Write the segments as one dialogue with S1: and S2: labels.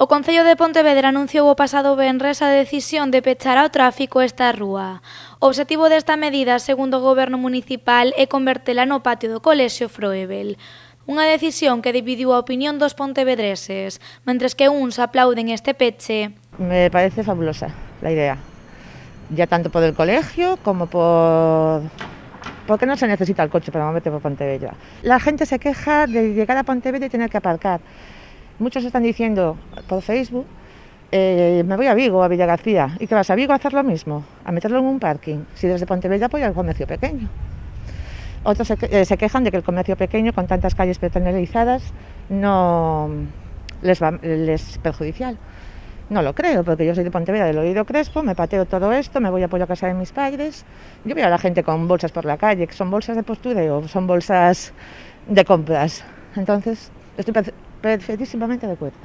S1: O Concello de Pontevedra anunciou o pasado venres a decisión de pechar ao tráfico esta rúa. O obxectivo desta medida, segundo o Goberno municipal, é convertela no patio do Colexio Froebel. Unha decisión que dividiu a opinión dos pontevedreses, mentres que uns aplauden este peche.
S2: Me parece fabulosa la idea, ya tanto por el colegio como porque no se necesita el coche para moverte por Pontevedra. La gente se queja de llegar a Pontevedra y tener que aparcar. Muchos están diciendo por Facebook, me voy a Vigo, a Villagarcía. ¿Y qué vas a Vigo a hacer lo mismo? A meterlo en un parking. Si desde Pontevedra voy al comercio pequeño. Otros se quejan de que el comercio pequeño, con tantas calles peatonalizadas, no les es perjudicial. No lo creo, porque yo soy de Pontevedra, del Oído Crespo, me pateo todo esto, me voy a por la casa de mis padres. Yo veo a la gente con bolsas por la calle, que son bolsas de postureo, son bolsas de compras. Entonces, estoy perfectísimamente de acuerdo.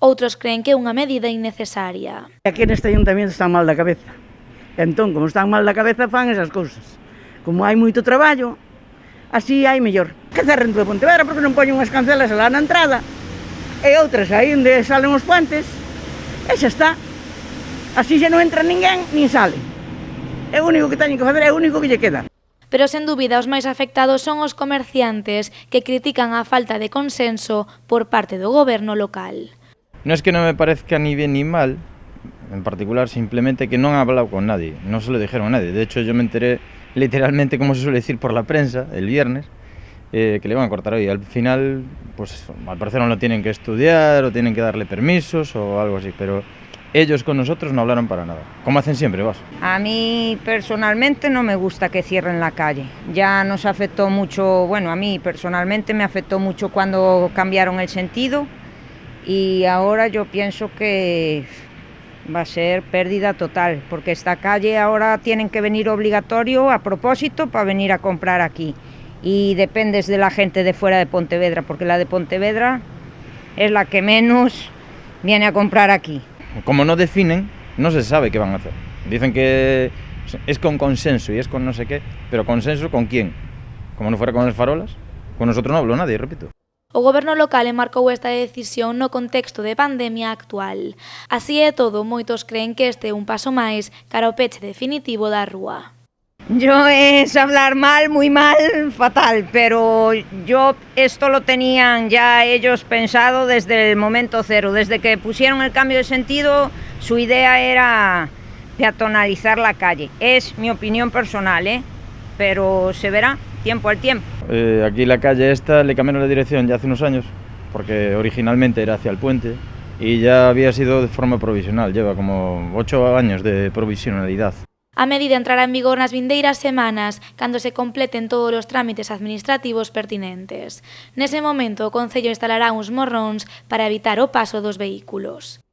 S1: Outros creen que é unha medida innecesaria.
S3: Aquí neste ayuntamiento están mal da cabeza. Entón, como están mal da cabeza, fan esas cousas. Como hai moito traballo, así hai mellor. Que cerren todo Pontevedra porque non poñen unhas cancelas lá na entrada e outras aí onde salen os puentes. E xa está. Así xa non entra ninguén, nin sale. É o único que teñen que facer, é o único que lle queda.
S1: Pero sen dúbida os máis afectados son os comerciantes que critican a falta de consenso por parte do goberno local.
S4: No es que no me parezca ni bien ni mal, en particular simplemente que no han hablado con nadie, no se lo dijeron a nadie. De hecho yo me enteré literalmente, como se suele decir, por la prensa el viernes, que le iban a cortar hoy. Al final, pues al parecer no lo tienen que estudiar o tienen que darle permisos o algo así, pero ellos con nosotros no hablaron para nada, como hacen siempre, vas.
S5: A mí personalmente no me gusta que cierren la calle. Ya nos afectó mucho, bueno, a mí personalmente me afectó mucho cuando cambiaron el sentido y ahora yo pienso que va a ser pérdida total, porque esta calle ahora tienen que venir obligatorio a propósito para venir a comprar aquí. Y dependes de la gente de fuera de Pontevedra, porque la de Pontevedra es la que menos viene a comprar aquí.
S4: Como no definen, no se sabe qué van a hacer. Dicen que es con consenso y es con no sé qué, pero consenso ¿con quién? Como no fuera con las farolas, con nosotros no habló nadie, repito.
S1: O goberno local enmarcou esta decisión no contexto de pandemia actual. Así é todo, moitos creen que este é un paso máis cara ao peche definitivo da rúa.
S5: Yo es hablar mal, muy mal, fatal, pero yo esto lo tenían ya ellos pensado desde el momento cero, desde que pusieron el cambio de sentido, su idea era peatonalizar la calle. Es mi opinión personal, pero se verá tiempo al tiempo.
S4: Aquí la calle esta le cambiaron la dirección ya hace unos años, porque originalmente era hacia el puente y ya había sido de forma provisional, lleva como 8 años de provisionalidad.
S1: A medida entrará en vigor nas vindeiras semanas, cando se completen todos os trámites administrativos pertinentes. Nese momento, o Concello instalará uns morróns para evitar o paso dos vehículos.